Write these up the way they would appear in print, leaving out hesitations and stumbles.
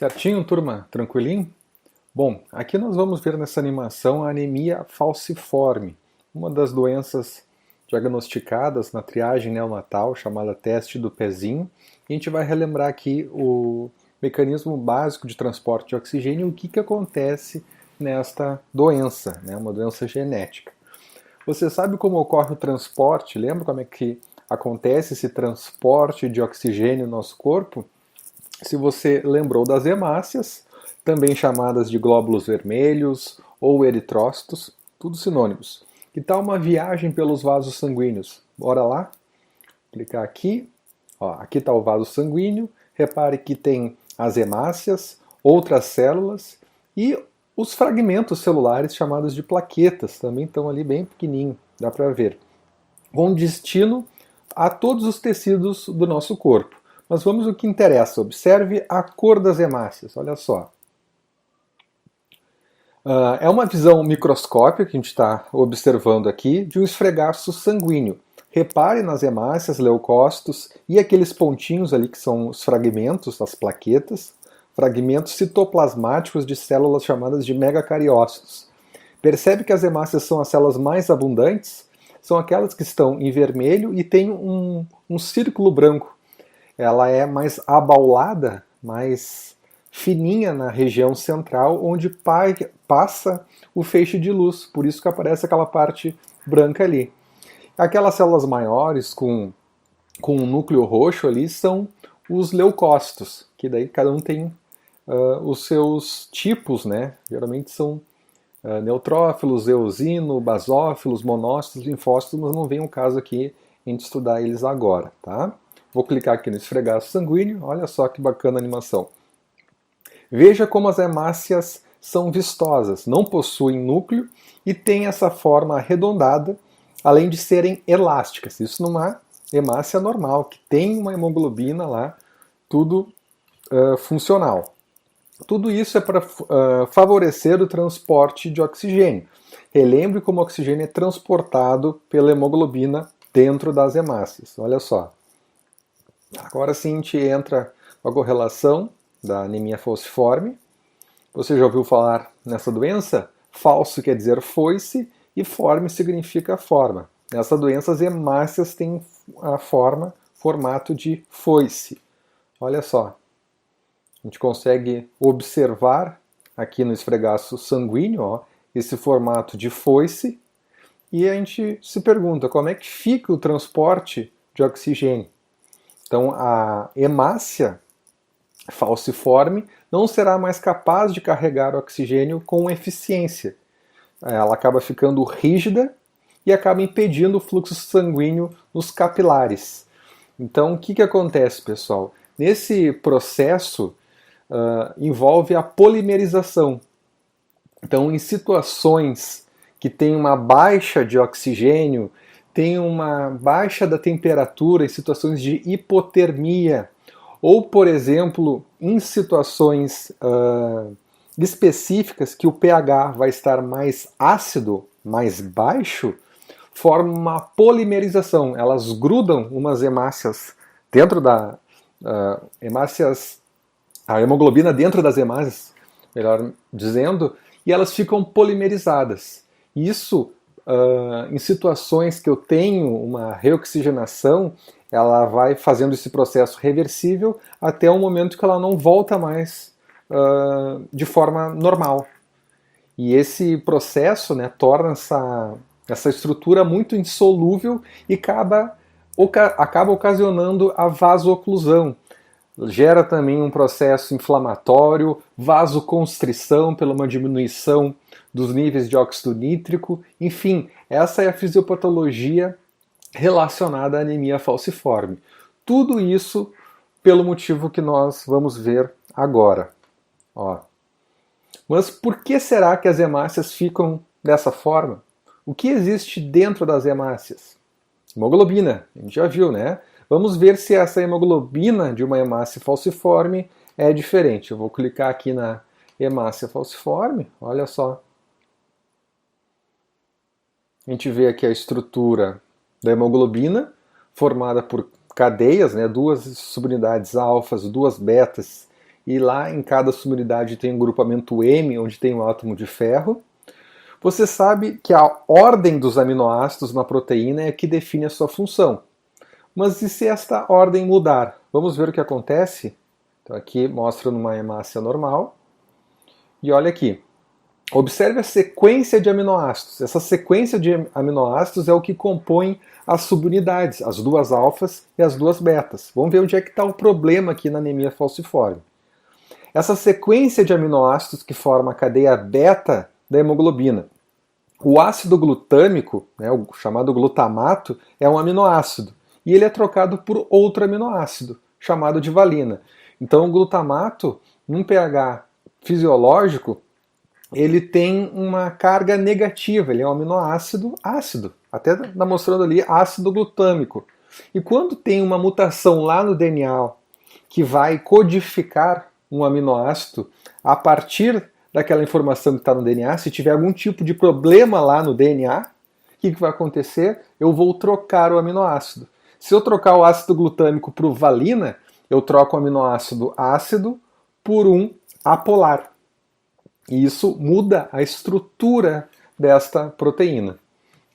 Certinho, turma? Tranquilinho? Bom, aqui nós vamos ver nessa animação a anemia falciforme, uma das doenças diagnosticadas na triagem neonatal, chamada teste do pezinho. E a gente vai relembrar aqui o mecanismo básico de transporte de oxigênio e o que acontece nesta doença, né? Uma doença genética. Você sabe como ocorre o transporte? Lembra como é que acontece esse transporte de oxigênio no nosso corpo? Se você lembrou das hemácias, também chamadas de glóbulos vermelhos ou eritrócitos, tudo sinônimos. Que tal uma viagem pelos vasos sanguíneos? Bora lá? Clicar aqui. Ó, aqui está o vaso sanguíneo. Repare que tem as hemácias, outras células e os fragmentos celulares chamados de plaquetas. Também estão ali bem pequenininho, dá para ver. Com destino a todos os tecidos do nosso corpo. Mas vamos ao que interessa. Observe a cor das hemácias. Olha só. É uma visão microscópica que a gente está observando aqui de um esfregaço sanguíneo. Repare nas hemácias, leucócitos e aqueles pontinhos ali que são os fragmentos das plaquetas, fragmentos citoplasmáticos de células chamadas de megacariócitos. Percebe que as hemácias são as células mais abundantes? São aquelas que estão em vermelho e tem um círculo branco. Ela é mais abaulada, mais fininha na região central, onde passa o feixe de luz, por isso que aparece aquela parte branca ali. Aquelas células maiores, com um núcleo roxo ali, são os leucócitos, que daí cada um tem os seus tipos, né? Geralmente são neutrófilos, eosino, basófilos, monócitos, linfócitos, mas não vem o caso aqui a gente estudar eles agora, tá? Vou clicar aqui no esfregaço sanguíneo, olha só que bacana a animação. Veja como as hemácias são vistosas, não possuem núcleo e têm essa forma arredondada, além de serem elásticas. Isso numa hemácia normal, que tem uma hemoglobina lá, tudo funcional. Tudo isso é para favorecer o transporte de oxigênio. Relembre como o oxigênio é transportado pela hemoglobina dentro das hemácias. Olha só. Agora sim a gente entra com a correlação da anemia falciforme. Você já ouviu falar nessa doença? Falso quer dizer foice e forme significa forma. Nessa doença as hemácias têm a formato de foice. Olha só. A gente consegue observar aqui no esfregaço sanguíneo, ó, esse formato de foice, e a gente se pergunta como é que fica o transporte de oxigênio. Então a hemácia falciforme não será mais capaz de carregar oxigênio com eficiência. Ela acaba ficando rígida e acaba impedindo o fluxo sanguíneo nos capilares. Então o que acontece, pessoal? Nesse processo envolve a polimerização. Então, em situações que tem uma baixa de oxigênio, tem uma baixa da temperatura, em situações de hipotermia, ou, por exemplo, em situações específicas que o pH vai estar mais ácido, mais baixo, forma uma polimerização. Elas grudam umas hemácias dentro da hemácias, a hemoglobina dentro das hemácias, melhor dizendo, e elas ficam polimerizadas. Isso, em situações que eu tenho uma reoxigenação, ela vai fazendo esse processo reversível até o momento que ela não volta mais de forma normal. E esse processo, né, torna essa estrutura muito insolúvel e acaba ocasionando a vasoclusão. Gera também um processo inflamatório, vasoconstrição pela uma diminuição dos níveis de óxido nítrico. Enfim, essa é a fisiopatologia relacionada à anemia falciforme. Tudo isso pelo motivo que nós vamos ver agora. Ó. Mas por que será que as hemácias ficam dessa forma? O que existe dentro das hemácias? Hemoglobina, a gente já viu, né? Vamos ver se essa hemoglobina de uma hemácia falciforme é diferente. Eu vou clicar aqui na hemácia falciforme, olha só. A gente vê aqui a estrutura da hemoglobina, formada por cadeias, né, duas subunidades alfas, duas betas e lá em cada subunidade tem um grupamento M, onde tem um átomo de ferro. Você sabe que a ordem dos aminoácidos na proteína é que define a sua função. Mas e se esta ordem mudar? Vamos ver o que acontece? Então aqui mostra numa hemácia normal. E olha aqui. Observe a sequência de aminoácidos. Essa sequência de aminoácidos é o que compõe as subunidades, as duas alfas e as duas betas. Vamos ver onde é que está o problema aqui na anemia falciforme. Essa sequência de aminoácidos que forma a cadeia beta da hemoglobina. O ácido glutâmico, né, o chamado glutamato, é um aminoácido. E ele é trocado por outro aminoácido, chamado de valina. Então o glutamato, num pH fisiológico, ele tem uma carga negativa, ele é um aminoácido ácido. Até está mostrando ali ácido glutâmico. E quando tem uma mutação lá no DNA que vai codificar um aminoácido a partir daquela informação que está no DNA, se tiver algum tipo de problema lá no DNA, o que vai acontecer? Eu vou trocar o aminoácido. Se eu trocar o ácido glutâmico por valina, eu troco o aminoácido ácido por um apolar. E isso muda a estrutura desta proteína.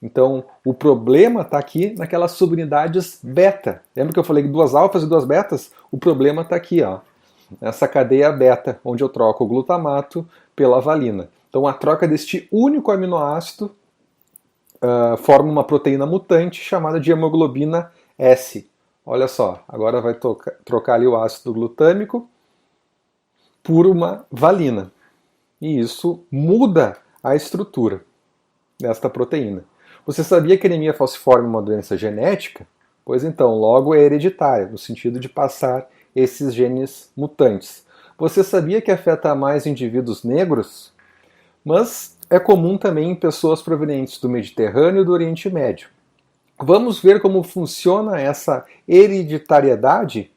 Então, o problema está aqui naquelas subunidades beta. Lembra que eu falei que duas alfas e duas betas? O problema está aqui, ó, nessa cadeia beta, onde eu troco o glutamato pela valina. Então, a troca deste único aminoácido forma uma proteína mutante chamada de hemoglobina S. Olha só, agora vai trocar ali o ácido glutâmico por uma valina. E isso muda a estrutura desta proteína. Você sabia que a anemia falciforme é uma doença genética? Pois então, logo é hereditária, no sentido de passar esses genes mutantes. Você sabia que afeta mais indivíduos negros? Mas é comum também em pessoas provenientes do Mediterrâneo e do Oriente Médio. Vamos ver como funciona essa hereditariedade?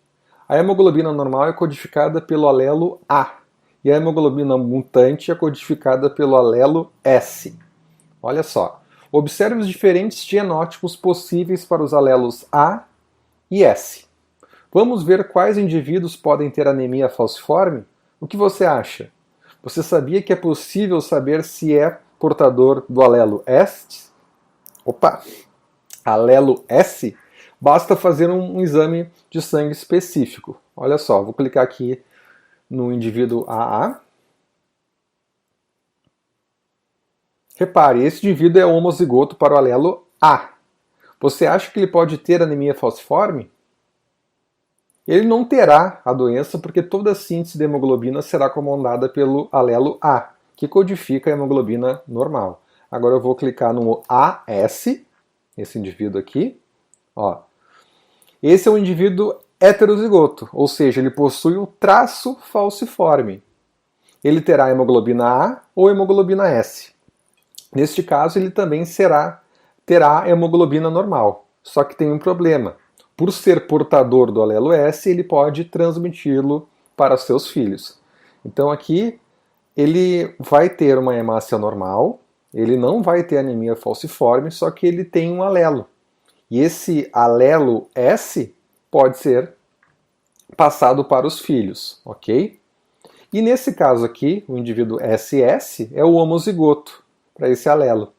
A hemoglobina normal é codificada pelo alelo A e a hemoglobina mutante é codificada pelo alelo S. Olha só, observe os diferentes genótipos possíveis para os alelos A e S. Vamos ver quais indivíduos podem ter anemia falciforme? O que você acha? Você sabia que é possível saber se é portador do alelo S? Alelo S? Basta fazer um exame de sangue específico. Olha só, vou clicar aqui no indivíduo AA. Repare, esse indivíduo é homozigoto para o alelo A. Você acha que ele pode ter anemia falciforme? Ele não terá a doença porque toda a síntese de hemoglobina será comandada pelo alelo A, que codifica a hemoglobina normal. Agora eu vou clicar no AS, esse indivíduo aqui. Ó. Esse é um indivíduo heterozigoto, ou seja, ele possui o traço falciforme. Ele terá hemoglobina A ou hemoglobina S. Neste caso, ele também terá hemoglobina normal. Só que tem um problema. Por ser portador do alelo S, ele pode transmiti-lo para seus filhos. Então aqui ele vai ter uma hemácia normal, ele não vai ter anemia falciforme, só que ele tem um alelo. E esse alelo S pode ser passado para os filhos, ok? E nesse caso aqui, o indivíduo SS é o homozigoto para esse alelo.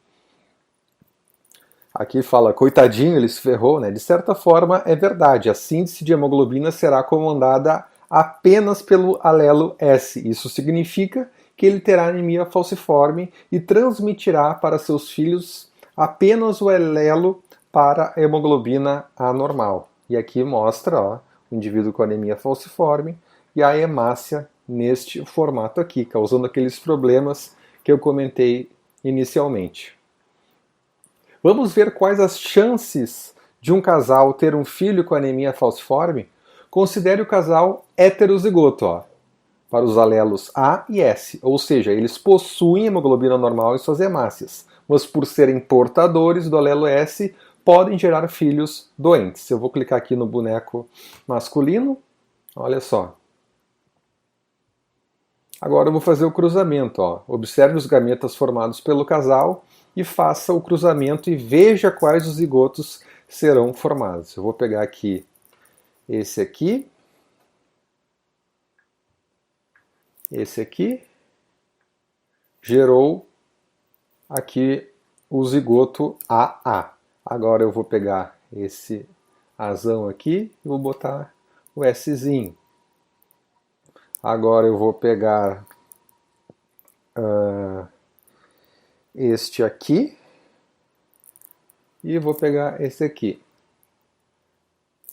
Aqui fala, coitadinho, ele se ferrou, né? De certa forma, é verdade. A síntese de hemoglobina será comandada apenas pelo alelo S. Isso significa que ele terá anemia falciforme e transmitirá para seus filhos apenas o alelo para a hemoglobina anormal. E aqui mostra, ó, o indivíduo com anemia falciforme e a hemácia neste formato aqui, causando aqueles problemas que eu comentei inicialmente. Vamos ver quais as chances de um casal ter um filho com anemia falciforme? Considere o casal heterozigoto, ó, para os alelos A e S, ou seja, eles possuem hemoglobina normal em suas hemácias, mas por serem portadores do alelo S, podem gerar filhos doentes. Eu vou clicar aqui no boneco masculino, olha só. Agora eu vou fazer o cruzamento, ó. Observe os gametas formados pelo casal e faça o cruzamento e veja quais os zigotos serão formados. Eu vou pegar aqui esse aqui. esse aqui, gerou aqui o zigoto AA. Agora eu vou pegar esse Azão aqui e vou botar o Szinho. Agora eu vou pegar este aqui e vou pegar esse aqui.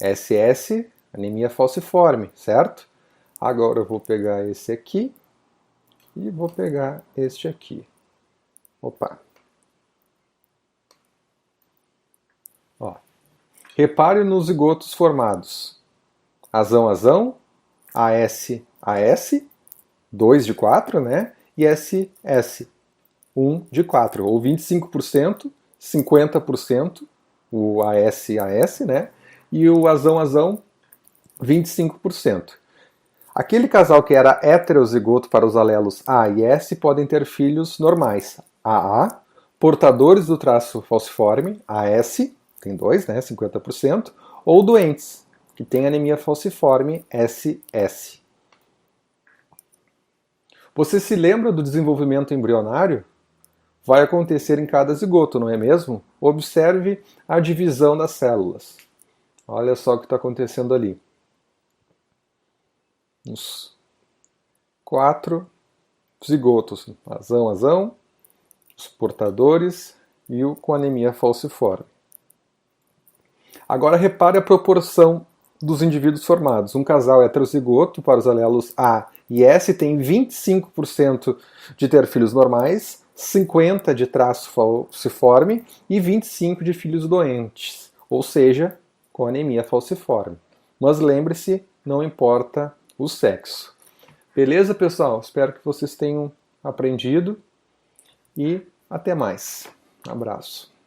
SS, anemia falciforme, certo? Agora eu vou pegar esse aqui e vou pegar este aqui. Opa! Ó. Repare nos zigotos formados. Azão, azão, AS, AS, 2 de 4, né? E SS, 1 de 4, ou 25%, 50%, o AS, AS, né? E o azão, azão, 25%. Aquele casal que era heterozigoto para os alelos A e S podem ter filhos normais, AA, portadores do traço falciforme, AS, tem 2, né, 50%, ou doentes, que têm anemia falciforme, SS. Você se lembra do desenvolvimento embrionário? Vai acontecer em cada zigoto, não é mesmo? Observe a divisão das células. Olha só o que está acontecendo ali. Os 4 zigotos, azão, azão, os portadores e o com anemia falciforme. Agora repare a proporção dos indivíduos formados. Um casal heterozigoto para os alelos A e S tem 25% de ter filhos normais, 50% de traço falciforme e 25% de filhos doentes, ou seja, com anemia falciforme. Mas lembre-se, não importa o sexo. Beleza, pessoal? Espero que vocês tenham aprendido e até mais. Um abraço.